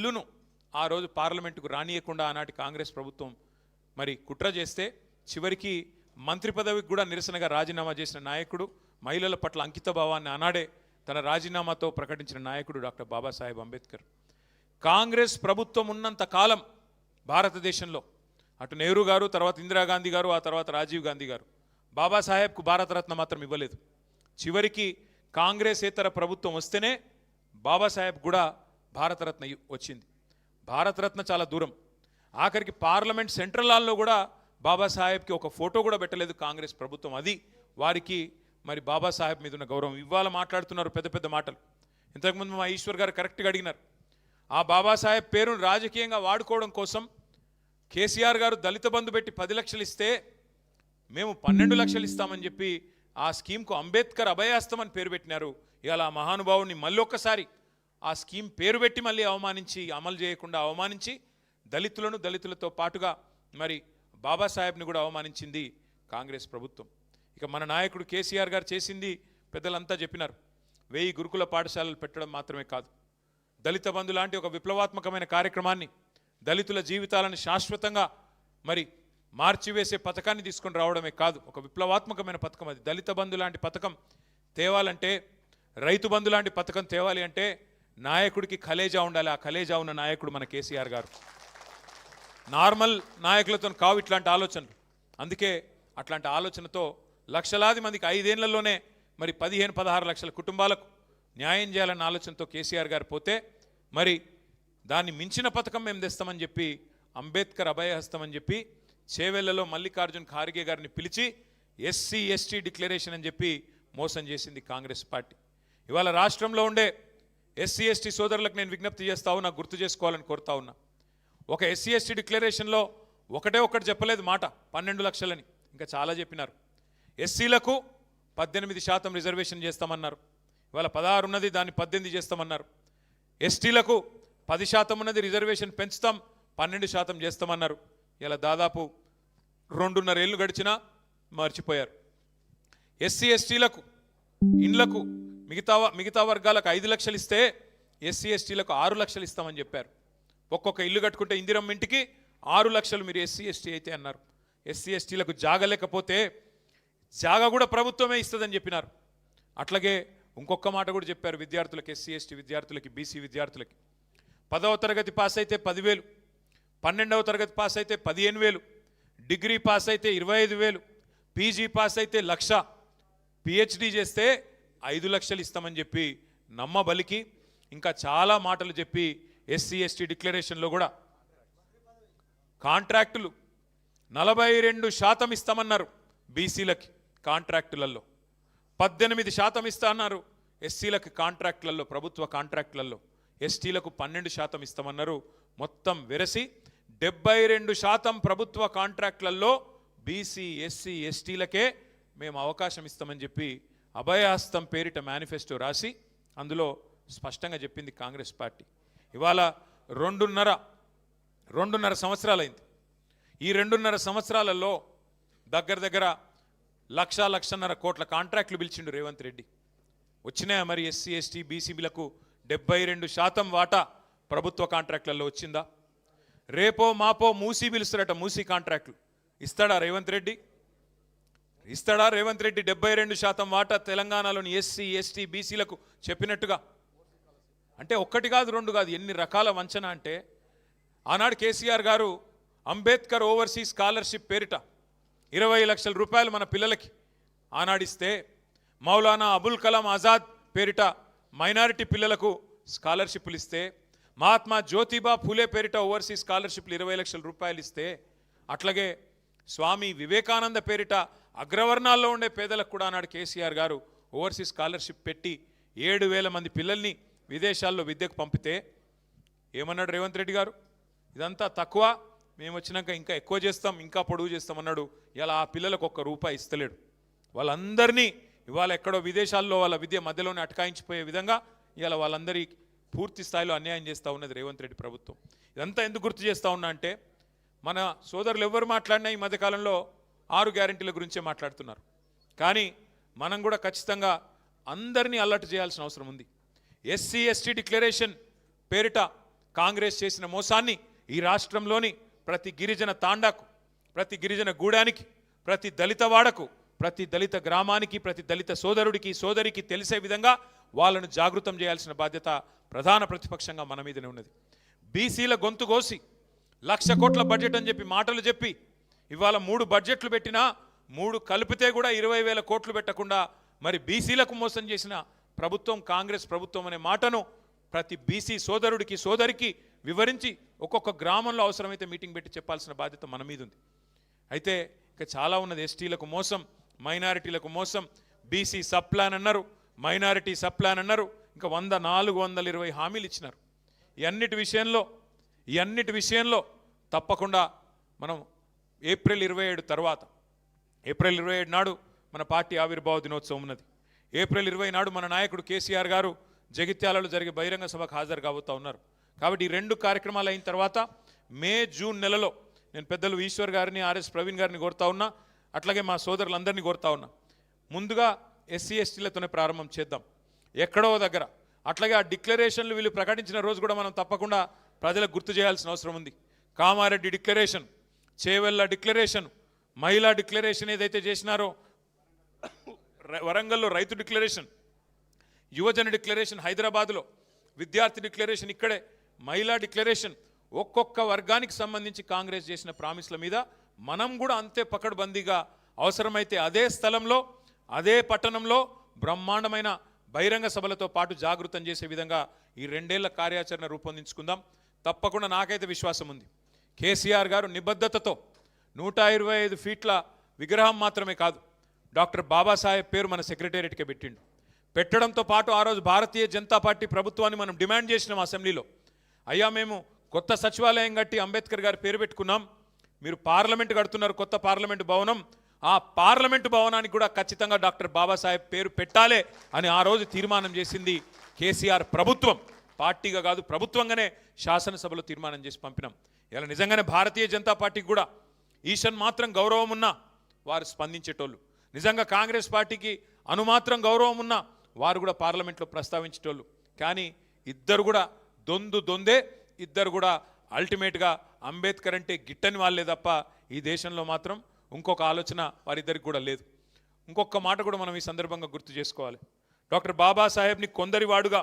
బిల్లును ఆ రోజు పార్లమెంటుకు రానియకుండా ఆనాటి కాంగ్రెస్ ప్రభుత్వం మరి కుట్ర చేస్తే చివరికి మంత్రి పదవికి కూడా నిరసనగా రాజీనామా చేసిన నాయకుడు, మహిళల పట్ల అంకిత భావాన్ని ఆనాడే తన రాజీనామాతో ప్రకటించిన నాయకుడు డాక్టర్ బాబాసాహెబ్ అంబేద్కర్. కాంగ్రెస్ ప్రభుత్వం ఉన్నంత కాలం భారతదేశంలో అటు నెహ్రూ గారు, తర్వాత ఇందిరాగాంధీ గారు, ఆ తర్వాత రాజీవ్ గాంధీ గారు బాబాసాహెబ్కు భారతరత్న మాత్రం ఇవ్వలేదు. చివరికి కాంగ్రెసేతర ప్రభుత్వం వస్తేనే బాబాసాహెబ్ కూడా భారతరత్న వచ్చింది. భారతరత్న చాలా దూరం, ఆఖరికి పార్లమెంట్ సెంట్రల్ హాల్లో కూడా బాబాసాహెబ్కి ఒక ఫోటో కూడా పెట్టలేదు కాంగ్రెస్ ప్రభుత్వం. అది వారికి మరి బాబాసాహెబ్ మీద ఉన్న గౌరవం. ఇవాళ మాట్లాడుతున్నారు పెద్ద పెద్ద మాటలు. ఇంతకుముందు మా ఈశ్వర్ గారు కరెక్ట్గా అడిగినారు. ఆ బాబాసాహెబ్ పేరును రాజకీయంగా వాడుకోవడం కోసం కేసీఆర్ గారు దళిత బంధు పెట్టి 10 లక్షలు ఇస్తే మేము 12 లక్షలు ఇస్తామని చెప్పి ఆ స్కీమ్కు అంబేద్కర్ అభయాస్తమని పేరు పెట్టినారు. ఇవాళ ఆ మహానుభావుని మళ్ళీ ఒక్కసారి ఆ స్కీమ్ పేరు పెట్టి మళ్ళీ అవమానించి, అమలు చేయకుండా అవమానించి దళితులతో పాటుగా మరి బాబాసాహెబ్ని కూడా అవమానించింది కాంగ్రెస్ ప్రభుత్వం. ఇక మన నాయకుడు కేసీఆర్ గారు చేసింది పెద్దలంతా చెప్పినారు. 1000 గురుకుల పాఠశాలలు పెట్టడం మాత్రమే కాదు, దళిత బంధు లాంటి ఒక విప్లవాత్మకమైన కార్యక్రమాన్ని, దళితుల జీవితాలను శాశ్వతంగా మరి మార్చివేసే పథకాన్ని తీసుకొని రావడమే కాదు, ఒక విప్లవాత్మకమైన పథకం అది. దళిత బంధు లాంటి పథకం తేవాలంటే, రైతు బంధు లాంటి పథకం తేవాలి అంటే నాయకుడికి కలేజా ఉండాలి. ఆ కలేజా ఉన్న నాయకుడు మన కేసీఆర్ గారు. నార్మల్ నాయకులతో కావు ఇట్లాంటి ఆలోచనలు. అందుకే అట్లాంటి ఆలోచనతో లక్షలాది మందికి 5 ఏళ్లలోనే మరి 15-16 లక్షల కుటుంబాలకు న్యాయం చేయాలన్న ఆలోచనతో కేసీఆర్ గారు పోతే, మరి దాన్ని మించిన పథకం మేము తెస్తామని చెప్పి అంబేద్కర్ అభయహస్తం అని చెప్పి చేవెళ్లలో మల్లికార్జున్ ఖార్గే గారిని పిలిచి ఎస్సీ ఎస్టీ డిక్లరేషన్ అని చెప్పి మోసం చేసింది కాంగ్రెస్ పార్టీ. ఇవాళ రాష్ట్రంలో ఉండే ఎస్సీ ఎస్టీ సోదరులకు నేను విజ్ఞప్తి చేస్తా ఉన్నా, గుర్తు చేసుకోవాలని కోరుతా ఉన్నా. ఒక ఎస్సీ ఎస్టీ డిక్లరేషన్లో ఒకటి చెప్పలేదు మాట 12 లక్షలని, ఇంకా చాలా చెప్పినారు. ఎస్సీలకు 18% రిజర్వేషన్ చేస్తామన్నారు. ఇవాళ 16 ఉన్నది, దాన్ని 18 చేస్తామన్నారు. ఎస్టీలకు 10% ఉన్నది, రిజర్వేషన్ పెంచుతాం 12% చేస్తామన్నారు. ఇలా దాదాపు 2.5 ఏళ్ళు గడిచినా మర్చిపోయారు. ఎస్సీ ఎస్టీలకు ఇండ్లకు మిగతా వర్గాలకు 5 లక్షలు ఇస్తే ఎస్సీ ఎస్టీలకు 6 లక్షలు ఇస్తామని చెప్పారు. ఒక్కొక్క ఇల్లు కట్టుకుంటే ఇందిరమ్మ ఇంటికి 6 లక్షలు మీరు ఎస్సీ ఎస్టీ అయితే అన్నారు. ఎస్సీ ఎస్టీలకు జాగ లేకపోతే జాగ కూడా ప్రభుత్వమే ఇస్తుందని చెప్పినారు. అట్లాగే ఇంకొక మాట కూడా చెప్పారు విద్యార్థులకు, ఎస్సీ ఎస్టీ విద్యార్థులకి, బీసీ విద్యార్థులకి 10వ తరగతి పాస్ అయితే 10,000, 12వ తరగతి పాస్ అయితే 15,000, డిగ్రీ పాస్ అయితే 25,000, పీజీ పాస్ అయితే 1,00,000, పిహెచ్డి చేస్తే 5 లక్షలు ఇస్తామని చెప్పి నమ్మబలికి ఇంకా చాలా మాటలు చెప్పి ఎస్సీ ఎస్టీ డిక్లరేషన్లో కూడా కాంట్రాక్టులు 42% ఇస్తామన్నారు. బీసీలకి కాంట్రాక్టులలో 18% ఇస్తా అన్నారు. ఎస్సీలకు కాంట్రాక్టులలో, ప్రభుత్వ కాంట్రాక్టులలో, ఎస్టీలకు 12% ఇస్తామన్నారు. మొత్తం వెరసి 72% ప్రభుత్వ కాంట్రాక్టులలో బీసీ ఎస్సీ ఎస్టీలకే మేము అవకాశం ఇస్తామని చెప్పి అభయహస్తం పేరిట మేనిఫెస్టో రాసి అందులో స్పష్టంగా చెప్పింది కాంగ్రెస్ పార్టీ. ఇవాళ 2.5 సంవత్సరాలైంది. ఈ 2.5 సంవత్సరాలలో దగ్గర 1,00,00,000 కోట్ల కాంట్రాక్టులు పిలిచిండు రేవంత్ రెడ్డి. వచ్చినాయా మరి ఎస్సీ ఎస్టీ బీసీబీలకు 72% వాటా ప్రభుత్వ కాంట్రాక్టులలో వచ్చిందా? రేపో మాపో మూసీ పిలుస్తారట, మూసీ కాంట్రాక్టులు ఇస్తాడా రేవంత్ రెడ్డి? ఇస్తాడా రేవంత్ రెడ్డి 72% వాటా తెలంగాణలోని ఎస్సీ ఎస్టీ బీసీలకు చెప్పినట్టుగా? అంటే 1 కాదు 2 కాదు, ఎన్ని రకాల వంచన అంటే ఆనాడు కేసీఆర్ గారు అంబేద్కర్ ఓవర్సీస్ స్కాలర్షిప్ పేరిట 20 లక్షల రూపాయలు మన పిల్లలకి ఆనాడిస్తే, మౌలానా అబుల్ కలాం ఆజాద్ పేరిట మైనారిటీ పిల్లలకు స్కాలర్షిప్లు ఇస్తే, మహాత్మా జ్యోతిబా ఫూలే పేరిట ఓవర్సీస్ స్కాలర్షిప్లు 20 లక్షల రూపాయలు ఇస్తే, అట్లాగే స్వామి వివేకానంద పేరిట అగ్రవర్ణాల్లో ఉండే పేదలకు కూడా ఆనాడు కేసీఆర్ గారు ఓవర్సీస్ స్కాలర్షిప్ పెట్టి 7,000 మంది పిల్లల్ని విదేశాల్లో విద్యకు పంపితే ఏమన్నాడు రేవంత్ రెడ్డి గారు? ఇదంతా తక్కువ, మేము వచ్చినాక ఇంకా ఎక్కువ చేస్తాం, ఇంకా పొడుగు చేస్తామన్నాడు. ఇలా ఆ పిల్లలకు ₹1 ఇస్తలేడు. వాళ్ళందరినీ ఇవాళ ఎక్కడో విదేశాల్లో వాళ్ళ విద్య మధ్యలోనే అటకాయించిపోయే విధంగా ఇవాళ వాళ్ళందరి పూర్తి స్థాయిలో అన్యాయం చేస్తూ ఉన్నది రేవంత్ రెడ్డి ప్రభుత్వం. ఇదంతా ఎందుకు గుర్తు చేస్తూ ఉన్నా అంటే, మన సోదరులు ఎవరు మాట్లాడినా ఈ మధ్యకాలంలో 6 గ్యారెంటీల గురించే మాట్లాడుతున్నారు. కానీ మనం కూడా ఖచ్చితంగా అందరినీ అలర్ట్ చేయాల్సిన అవసరం ఉంది. ఎస్సీ ఎస్టీ డిక్లరేషన్ పేరిట కాంగ్రెస్ చేసిన మోసాన్ని ఈ రాష్ట్రంలోని ప్రతి గిరిజన తాండాకు, ప్రతి గిరిజన గూడానికి, ప్రతి దళిత వాడకు, ప్రతి దళిత గ్రామానికి, ప్రతి దళిత సోదరుడికి సోదరికి తెలిసే విధంగా వాళ్ళను జాగృతం చేయాల్సిన బాధ్యత ప్రధాన ప్రతిపక్షంగా మన మీదనే ఉన్నది. బీసీల గొంతు కోసి 1,00,000 కోట్ల బడ్జెట్ అని చెప్పి మాటలు చెప్పి ఇవాళ 3 బడ్జెట్లు పెట్టినా 3 కలిపితే కూడా 20,000 కోట్లు పెట్టకుండా మరి బీసీలకు మోసం చేసిన ప్రభుత్వం కాంగ్రెస్ ప్రభుత్వం అనే మాటను ప్రతి బీసీ సోదరుడికి సోదరికి వివరించి ఒక్కొక్క గ్రామంలో అవసరమైతే మీటింగ్ పెట్టి చెప్పాల్సిన బాధ్యత మన మీద ఉంది. అయితే ఇక చాలా ఉన్నది. ఎస్టీలకు మోసం, మైనారిటీలకు మోసం, బీసీ సబ్ ప్లాన్ అన్నారు, మైనారిటీ సబ్ ప్లాన్ అన్నారు, ఇంకా 420 హామీలు ఇచ్చినారు. ఈ అన్నిటి విషయంలో తప్పకుండా మనం ఏప్రిల్ 27 తర్వాత, ఏప్రిల్ 27 నాడు మన పార్టీ ఆవిర్భావ దినోత్సవం ఉన్నది. ఏప్రిల్ 20 నాడు మన నాయకుడు కేసీఆర్ గారు జగిత్యాలలో జరిగే బహిరంగ సభకు హాజరు కాబోతా ఉన్నారు. కాబట్టి ఈ 2 కార్యక్రమాలు అయిన తర్వాత మే జూన్ నెలలో నేను పెద్దలు ఈశ్వర్ గారిని, ఆర్ఎస్ ప్రవీణ్ గారిని కోరుతా ఉన్నా, అట్లాగే మా సోదరులందరినీ కోరుతా ఉన్నా, ముందుగా ఎస్సీ ఎస్టీలతోనే ప్రారంభం చేద్దాం ఎక్కడో దగ్గర. అట్లాగే ఆ డిక్లరేషన్లు వీళ్ళు ప్రకటించిన రోజు కూడా మనం తప్పకుండా ప్రజలకు గుర్తు చేయాల్సిన అవసరం ఉంది. కామారెడ్డి డిక్లరేషన్, చేవెళ్ళ డిక్లరేషన్, మహిళా డిక్లరేషన్ ఏదైతే చేసినారో, వరంగల్లో రైతు డిక్లరేషన్, యువజన డిక్లరేషన్ హైదరాబాద్లో, విద్యార్థి డిక్లరేషన్ ఇక్కడే, మహిళా డిక్లరేషన్, ఒక్కొక్క వర్గానికి సంబంధించి కాంగ్రెస్ చేసిన ప్రామిస్ల మీద మనం కూడా అంతే పకడ్బందీగా అవసరమైతే అదే స్థలంలో అదే పట్టణంలో బ్రహ్మాండమైన బహిరంగ సభలతో పాటు జాగృతం చేసే విధంగా ఈ 2 ఏళ్ల కార్యాచరణ రూపొందించుకుందాం. తప్పకుండా నాకైతే విశ్వాసం ఉంది. కేసీఆర్ గారు నిబద్ధతతో 125 ఫీట్ల విగ్రహం మాత్రమే కాదు, డాక్టర్ బాబాసాహెబ్ పేరు మన సెక్రటేరియట్కే పెట్టిండు. పెట్టడంతో పాటు ఆ రోజు భారతీయ జనతా పార్టీ ప్రభుత్వాన్ని మనం డిమాండ్ చేసినాం అసెంబ్లీలో, అయ్యా మేము కొత్త సచివాలయం కట్టి అంబేద్కర్ గారి పేరు పెట్టుకున్నాం, మీరు పార్లమెంట్ కడుతున్నారు, కొత్త పార్లమెంటు భవనం, ఆ పార్లమెంటు భవనానికి కూడా ఖచ్చితంగా డాక్టర్ బాబాసాహెబ్ పేరు పెట్టాలి అని ఆ రోజు తీర్మానం చేసింది కేసీఆర్ ప్రభుత్వం. పార్టీగా కాదు, ప్రభుత్వంగానే శాసనసభలో తీర్మానం చేసి పంపినాం. ఇలా నిజంగానే భారతీయ జనతా పార్టీకి కూడా ఈషన్ మాత్రం గౌరవం ఉన్నా వారు స్పందించేటోళ్ళు, నిజంగా కాంగ్రెస్ పార్టీకి అనుమాత్రం గౌరవం ఉన్నా వారు కూడా పార్లమెంట్లో ప్రస్తావించేటోళ్ళు. కానీ ఇద్దరు కూడా దొందే, ఇద్దరు కూడా అల్టిమేట్గా అంబేద్కర్ అంటే గిట్టని వాళ్ళే తప్ప ఈ దేశంలో మాత్రం ఇంకొక ఆలోచన వారిద్దరికి కూడా లేదు. ఇంకొక మాట కూడా మనం ఈ సందర్భంగా గుర్తు చేసుకోవాలి. డాక్టర్ బాబాసాహెబ్ని కొందరి వాడుగా